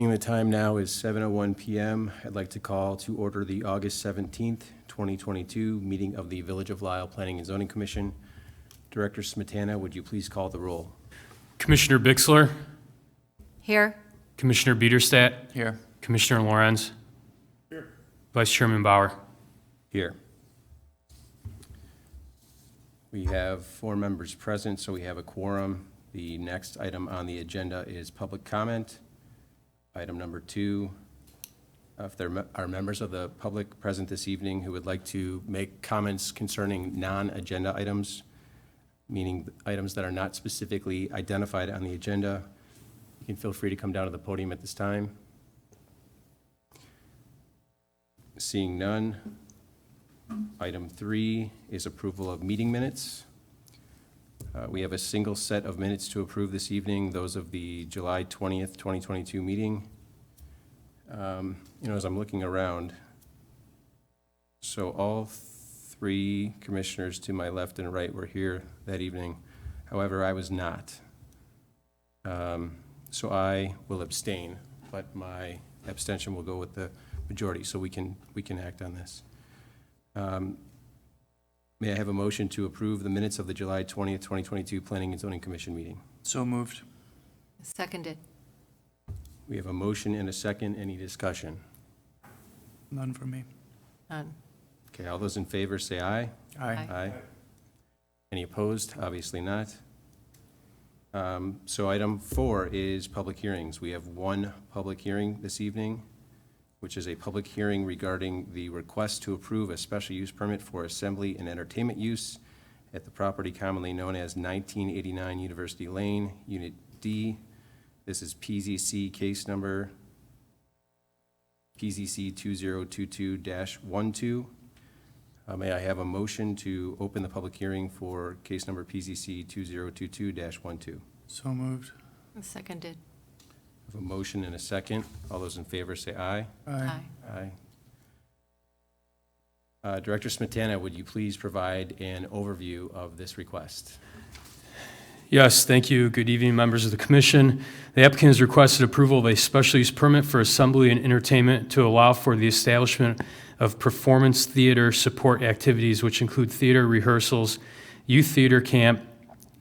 The time now is 7:01 p.m. I'd like to call to order the August 17th, 2022 meeting of the Village of Lisle Planning and Zoning Commission. Director Smetana, would you please call the roll? Commissioner Bixler? Here. Commissioner Biederstadt? Here. Commissioner Lorenz? Here. Vice Chairman Bauer? Here. We have 4 members present, so we have a quorum. The next item on the agenda is public comment. Item number 2, if there are members of the public present this evening who would like to make comments concerning non-agenda items, meaning items that are not specifically identified on the agenda, you can feel free to come down to the podium at this time. Seeing none, item 3 is approval of meeting minutes. We have a single set of minutes to approve this evening, those of the July 20th, 2022 meeting. As I'm looking around, so all 3 commissioners to my left and right were here that evening. However, I was not. So I will abstain, but my abstention will go with the majority, so we can act on this. May I have a motion to approve the minutes of the July 20th, 2022 Planning and Zoning Commission meeting? So moved. Seconded. We have a motion and a second. Any discussion? None from me. None. Okay, all those in favor say aye. Aye. Aye. Any opposed? Obviously not. So item 4 is public hearings. We have 1 public hearing this evening, which is a public hearing regarding the request to approve a special use permit for assembly and entertainment use at the property commonly known as 1989 University Lane, Unit D. This is PZC case number PZC 2022-12. May I have a motion to open the public hearing for case number PZC 2022-12? So moved. Seconded. I have a motion and a second. All those in favor say aye. Aye. Aye. Director Smetana, would you please provide an overview of this request? Yes, thank you. Good evening, members of the commission. The applicant has requested approval of a special use permit for assembly and entertainment to allow for the establishment of performance theater support activities, which include theater rehearsals, youth theater camp,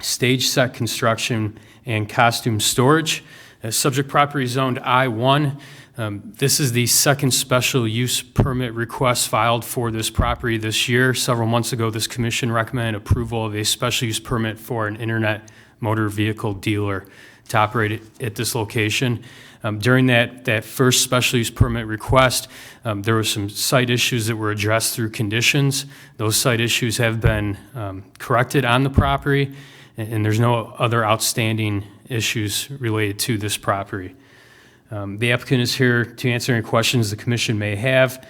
stage set construction, and costume storage. Subject property zoned I-1. This is the second special use permit request filed for this property this year. Several months ago, this commission recommended approval of a special use permit for an internet motor vehicle dealer to operate at this location. During that first special use permit request, there were some site issues that were addressed through conditions. Those site issues have been corrected on the property, and there's no other outstanding issues related to this property. The applicant is here to answer any questions the commission may have.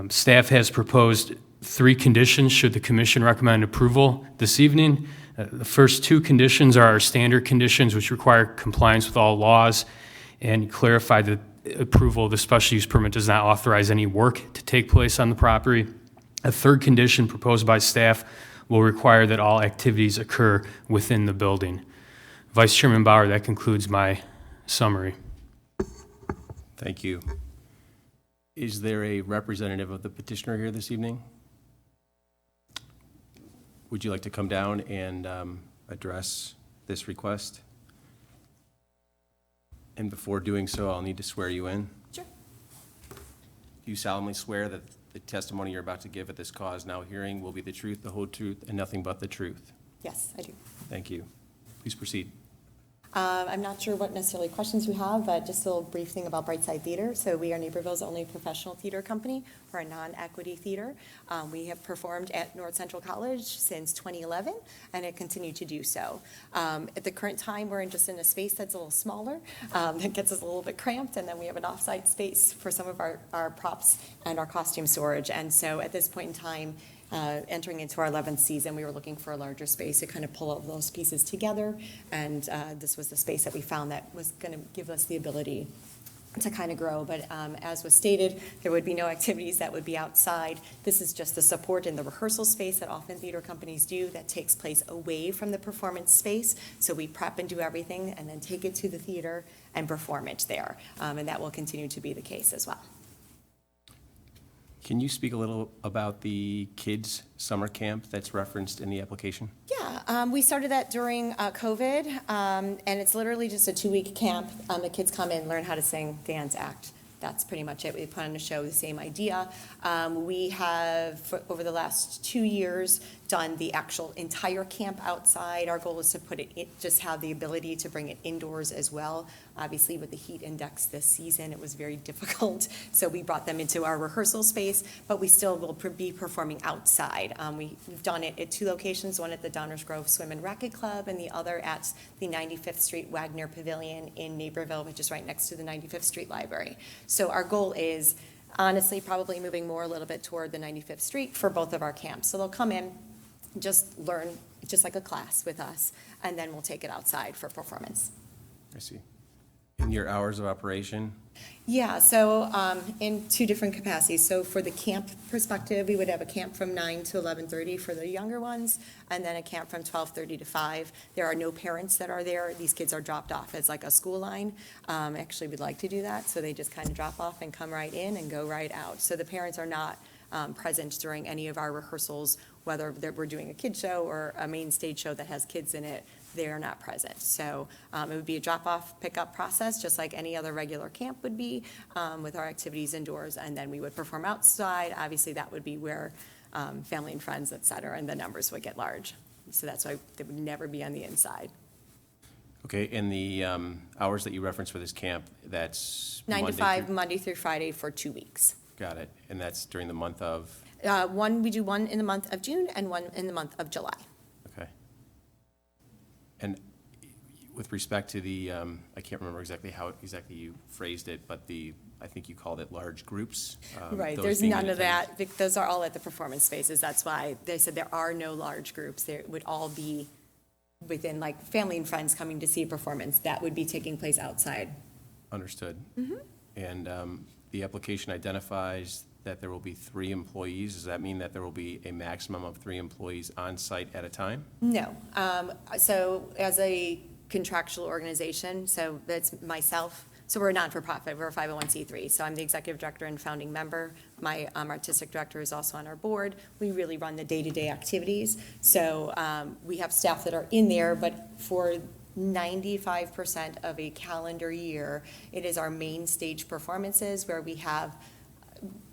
Staff has proposed 3 conditions should the commission recommend approval this evening. The first 2 conditions are our standard conditions, which require compliance with all laws and clarify that approval of the special use permit does not authorize any work to take place on the property. A third condition proposed by staff will require that all activities occur within the building. Vice Chairman Bauer, that concludes my summary. Thank you. Is there a representative of the petitioner here this evening? Would you like to come down and address this request? And before doing so, I'll need to swear you in. Sure. Do you solemnly swear that the testimony you're about to give at this cause now hearing will be the truth, the whole truth, and nothing but the truth? Yes, I do. Thank you. Please proceed. I'm not sure what necessarily questions you have, but just a little brief thing about Brightside Theater. So we are Naperville's only professional theater company. We're a non-equity theater. We have performed at North Central College since 2011, and it continued to do so. At the current time, we're just in a space that's a little smaller. That gets us a little bit cramped, and then we have an off-site space for some of our props and our costume storage. And so at this point in time, entering into our 11th season, we were looking for a larger space to kind of pull all those pieces together, and this was the space that we found that was going to give us the ability to kind of grow, but as was stated, there would be no activities that would be outside. This is just the support in the rehearsal space that often theater companies do that takes place away from the performance space. So we prep and do everything and then take it to the theater and perform it there. And that will continue to be the case as well. Can you speak a little about the kids' summer camp that's referenced in the application? Yeah, we started that during COVID, and it's literally just a 2-week camp. The kids come in, learn how to sing, dance, act. That's pretty much it. We put on a show, the same idea. We have, over the last 2 years, done the actual entire camp outside. Our goal is to put it, just have the ability to bring it indoors as well. Obviously, with the heat index this season, it was very difficult. So we brought them into our rehearsal space, but we still will be performing outside. We've done it at 2 locations, one at the Downers Grove Swim and Racket Club and the other at the 95th Street Wagner Pavilion in Naperville, which is right next to the 95th Street Library. So our goal is honestly probably moving more a little bit toward the 95th Street for both of our camps. So they'll come in, just learn, just like a class with us, and then we'll take it outside for performance. I see. In your hours of operation? Yeah, so in 2 different capacities. So for the camp perspective, we would have a camp from 9 to 11:30 for the younger ones, and then a camp from 12:30 to 5. There are no parents that are there. These kids are dropped off as like a school line. Actually, we'd like to do that, so they just kind of drop off and come right in and go right out. So the parents are not present during any of our rehearsals, whether we're doing a kid show or a main stage show that has kids in it. They are not present. So it would be a drop-off, pick-up process, just like any other regular camp would be, with our activities indoors, and then we would perform outside. Obviously, that would be where family and friends, et cetera, and the numbers would get large. So that's why they would never be on the inside. Okay, and the hours that you referenced for this camp, that's 9 to Monday 5, through- Monday through Friday for 2 weeks. Got it. And that's during the month of? We do one in the month of June and one in the month of July. Okay. And with respect to the, I can't remember exactly how exactly you phrased it, but I think you called it large groups. Right, those there's being none in of attendance. that. Those are all at the performance spaces. That's why they said there are no large groups. There would all be within, like, family and friends coming to see a performance. That would be taking place outside. Understood. And the application identifies that there will be 3 employees. Does that mean that there will be a maximum of 3 employees on site at a time? No. So as a contractual organization, so that's myself. So we're a non-for-profit, we're a 501c3. So I'm the executive director and founding member. My artistic director is also on our board. We really run the day-to-day activities. So we have staff that are in there, but for 95% of a calendar year, it is our main stage performances where we have,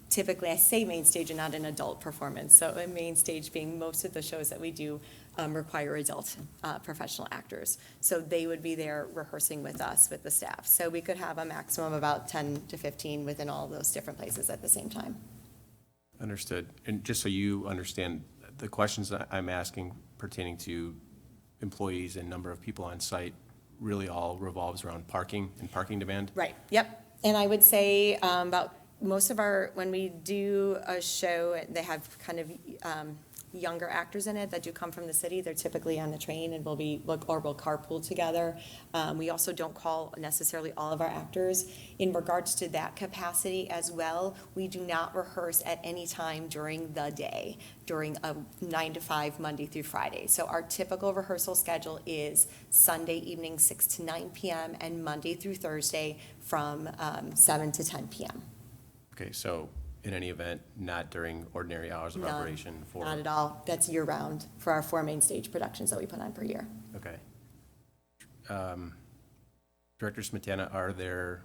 typically, I say main stage and not an adult performance. So a main stage being most of the shows that we do require adult professional actors. So they would be there rehearsing with us, with the staff. So we could have a maximum of about 10 to 15 within all those different places at the same time. Understood. And just so you understand, the questions that I'm asking pertaining to employees and number of people on site really all revolves around parking and parking demand? Right, yep. And I would say about most of when we do a show, they have kind of younger actors in it that do come from the city. They're typically on the train and we'll carpool together. We also don't call necessarily all of our actors. In regards to that capacity as well, we do not rehearse at any time during the day, during a 9 to 5, Monday through Friday. So our typical rehearsal schedule is Sunday evening, 6 to 9 p.m., and Monday through Thursday from 7 to 10 p.m. Okay, so in any event, not during ordinary hours of None, operation for? Not at all. That's year-round for our 4 main stage productions that we put on per year. Okay. Director Smetana, are there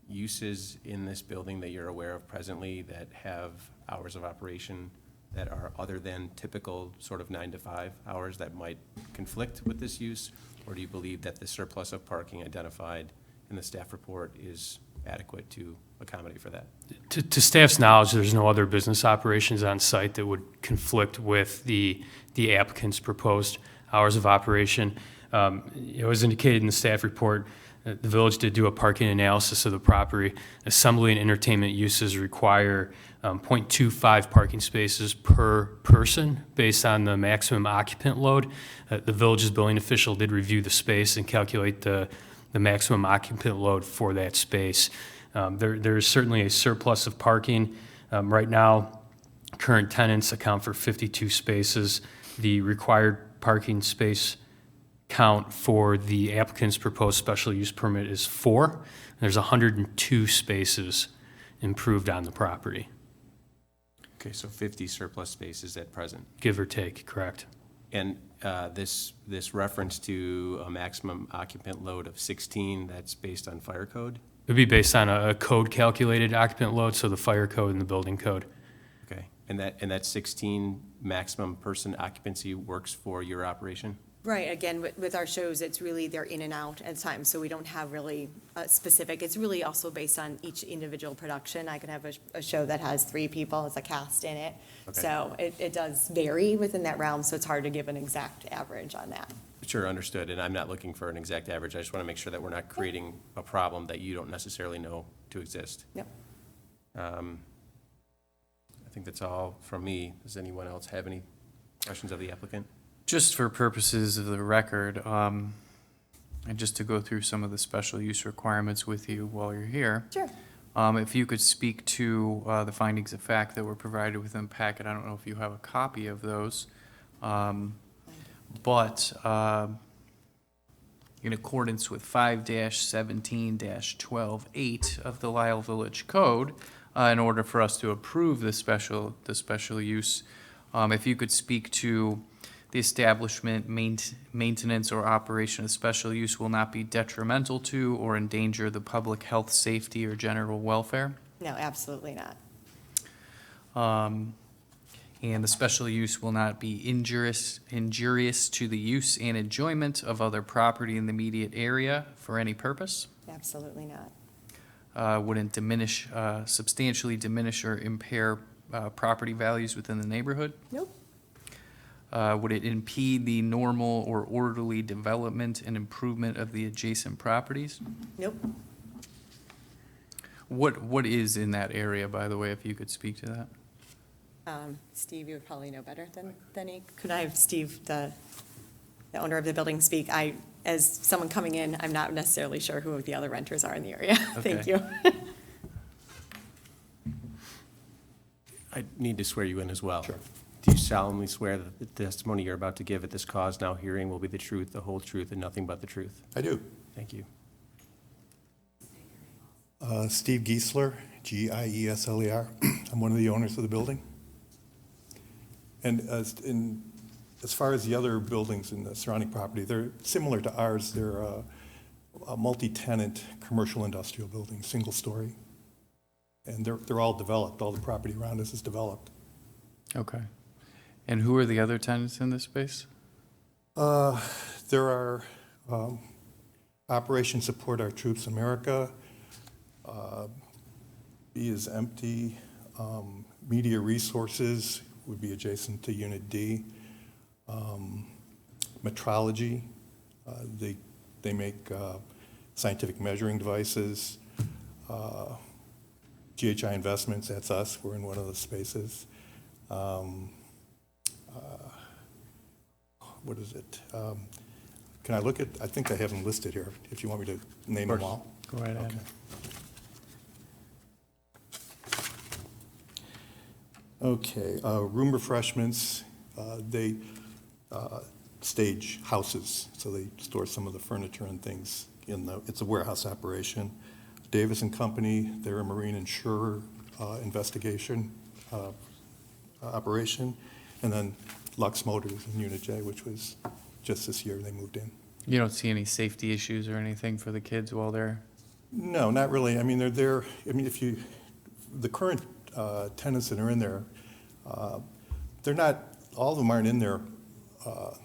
uses in this building that you're aware of presently that have hours of operation that are other than typical sort of 9 to 5 hours that might conflict with this use? Or do you believe that the surplus of parking identified in the staff report is adequate to accommodate for that? To staff's knowledge, there's no other business operations on site that would conflict with the applicant's proposed hours of operation. It was indicated in the staff report that the village did do a parking analysis of the property. Assembly and entertainment uses require 0.25 parking spaces per person based on the maximum occupant load. The village's building official did review the space and calculate the maximum occupant load for that space. There is certainly a surplus of parking. Right now, current tenants account for 52 spaces. The required parking space count for the applicant's proposed special use permit is 4. There's 102 spaces improved on the property, Okay, so 50 surplus spaces at present. give or take, correct? And this reference to a maximum occupant load of 16, that's based on fire code? It would be based on a code-calculated occupant load, so the fire code and the building code. Okay, and that 16 maximum person occupancy works for your operation? Right, again, with our shows, it's really, they're in and out at times, so we don't have really a specific, it's really also based on each individual production. I could have a show that has 3 people, it's a cast in it. Okay. So it does vary within that realm, so it's hard to give an exact average on that. Sure, understood, and I'm not looking for an exact average. I just want to make sure that we're not creating a problem that you don't necessarily know to exist. Yep. I think that's all from me. Does anyone else have any questions of the applicant? Just for purposes of the record, and just to go through some of the special use requirements with you while you're here. Sure. If you could speak to the findings of fact that were provided within the packet. I don't know if you have a copy of those. But in accordance with 5-17-12-8 of the Lisle Village Code, in order for us to approve the special use, if you could speak to the establishment, maintenance, or operation of special use will not be detrimental to or endanger the public health, safety, or general welfare. No, absolutely not. And the special use will not be injurious to the use and enjoyment of other property in the immediate area for any purpose. Absolutely not. Wouldn't substantially diminish or impair property values within the neighborhood. Nope. Would it impede the normal or orderly development and improvement of the adjacent properties? Nope. What is in that area, by the way, if you could speak to that? Steve, you would probably know better than me. Could I have Steve, the owner of the building, speak? As someone coming in, I'm not necessarily sure who the other renters are in the area. Thank Okay. you. I need to swear you in as well. Sure. Do you solemnly swear that the testimony you're about to give at this cause now hearing will be the truth, the whole truth, and nothing but the truth? I do. Thank you. Steve Giesler, Giesler. I'm one of the owners of the building. And as far as the other buildings in the surrounding property, they're similar to ours. They're a multi-tenant commercial industrial building, single story. And they're all developed. All the property around us is developed. Okay. And who are the other tenants in this space? There are Operation Support Our Troops America, B is empty, Media Resources would be adjacent to Unit D, Metrology, they make scientific measuring devices, GHI Investments, that's us, we're in one of the spaces. What is it? Can I look at, I think I have them listed here, if you want me to name them all. Go right ahead. Okay, Room Refreshments, they stage houses, so they store some of the furniture and things it's a warehouse operation. Davis and Company, they're a marine insurer investigation operation. And then Lux Motors in Unit J, which was just this year they moved in. You don't see any safety issues or anything for the kids while they're? No, not really. I mean, they're there, I mean, the current tenants that are in there, they're not, all of them aren't in there 9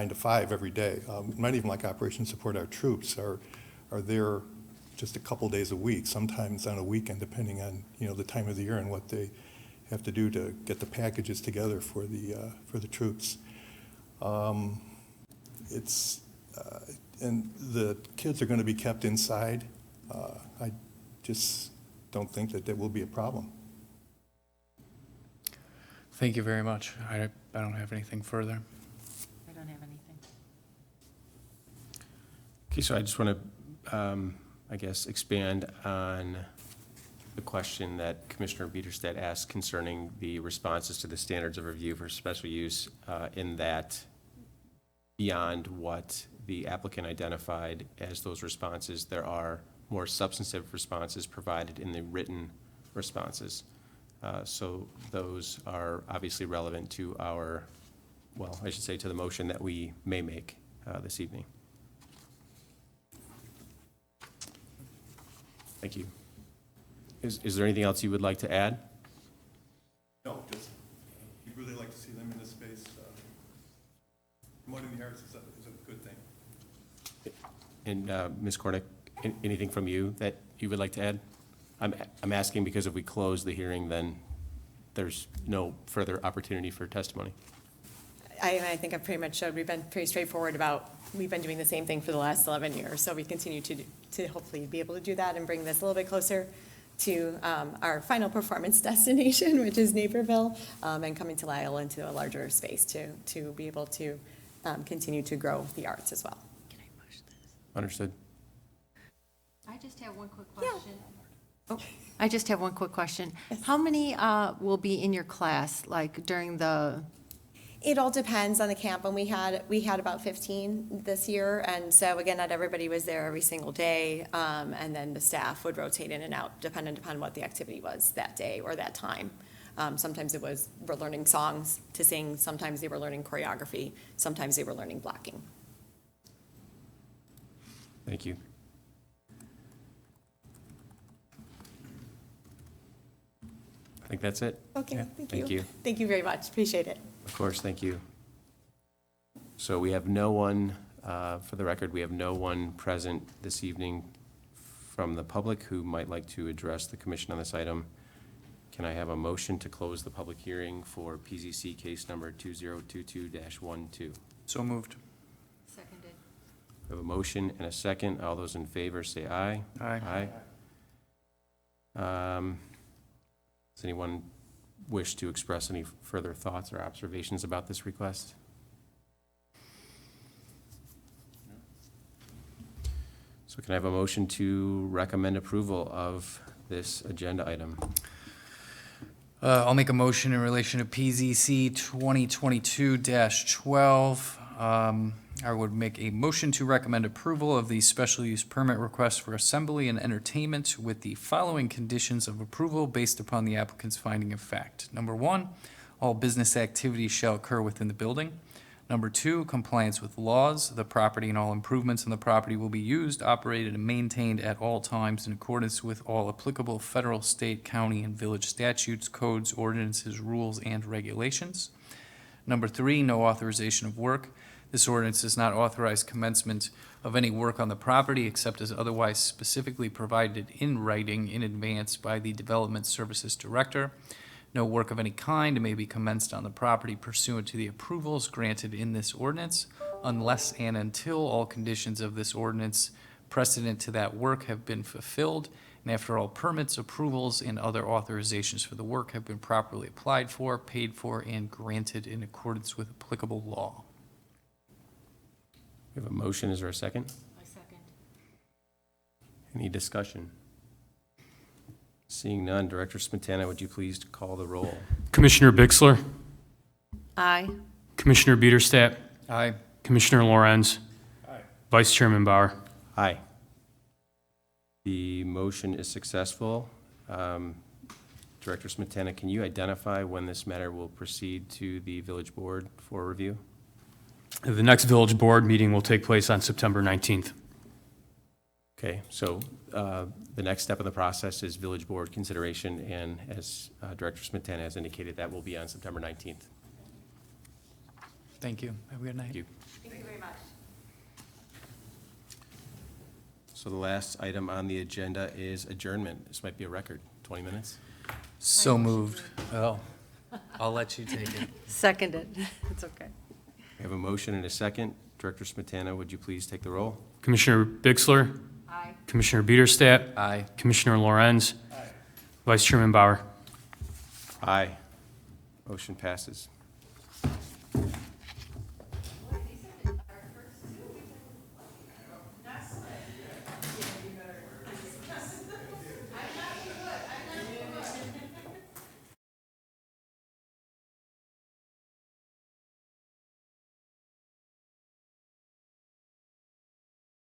to 5 every day. Not even like Operation Support Our Troops are there just a couple days a week, sometimes on a weekend, depending on, the time of the year and what they have to do to get the packages together for the troops. And the kids are going to be kept inside. I just don't think that will be a problem. Thank you very much. I don't have anything further. I don't have anything. Okay, so I just want to I guess, expand on the question that Commissioner Biederstadt asked concerning the responses to the standards of review for special use, in that beyond what the applicant identified as those responses, there are more substantive responses provided in the written responses. So those are obviously relevant to our, well, I should say to the motion that we may make this evening. Thank you. Is there anything else you would like to add? No, just, we'd really like to see them in this space. Promoting the arts is a good thing. And Ms. Cornick, anything from you that you would like to add? I'm asking because if we close the hearing, then there's no further opportunity for testimony. I think I've pretty much showed, we've been pretty straightforward about, we've been doing the same thing for the last 11 years, so we continue to hopefully be able to do that and bring this a little bit closer to our final performance destination, which is Naperville, and coming to Lyle into a larger space to be able to continue to grow the arts as well. Understood? I just have one quick Yeah. question. I just have one quick question. How many will be in your class, like during the, It all depends on the camp, and we had about 15 this year, and so again, not everybody was there every single day, and then the staff would rotate in and out, depending upon what the activity was that day or that time. Sometimes it was, we're learning songs to sing, sometimes they were learning choreography, sometimes they were learning blocking. Thank you. I think that's it. Okay, Yeah, thank thank you. you. Thank you very much, appreciate it. Of course, thank you. So we have no one, for the record, we have no one present this evening from the public who might like to address the commission on this item. Can I have a motion to close the public hearing for PZC case number 2022-12? So moved. seconded? We have a motion and a second. All those in favor say aye. Aye. Does anyone wish to express any further thoughts or observations about this request? So can I have a motion to recommend approval of this agenda item? I'll make a motion in relation to PZC 2022-12. I would make a motion to recommend approval of the special use permit request for assembly and entertainment with the following conditions of approval based upon the applicant's finding of fact. Number one, all business activities shall occur within the building. Number two, compliance with laws. The property and all improvements on the property will be used, operated, and maintained at all times in accordance with all applicable federal, state, county, and village statutes, codes, ordinances, rules, and regulations. Number three, no authorization of work. This ordinance does not authorize commencement of any work on the property except as otherwise specifically provided in writing in advance by the Development Services Director. No work of any kind may be commenced on the property pursuant to the approvals granted in this ordinance unless and until all conditions of this ordinance precedent to that work have been fulfilled and after all permits, approvals, and other authorizations for the work have been properly applied for, paid for, and granted in accordance with applicable law. We have a motion. Is there a second? I second. Any discussion? Seeing none, Director Smetana, would you please call the roll? Commissioner Bixler, Aye. Commissioner Biederstadt, Aye. Commissioner Lorenz, Vice Chairman Bauer. Aye. The motion is successful. Director Smetana, can you identify when this matter will proceed to the village board for review? The next village board meeting will take place on September 19th. Okay, so the next step in the process is village board consideration, and as Director Smetana has indicated, that will be on September 19th. Thank you. Have a good night. Thank you. Thank you very much. So the last item on the agenda is adjournment. This might be a record, 20 minutes. So moved. Oh, I'll let you take it. Seconded. It's okay. We have a motion and a second. Director Smetana, would you please take the roll? Commissioner Bixler, Aye. Commissioner Biederstadt, Aye. Commissioner Lorenz, Vice Chairman Bauer. Aye. Motion passes.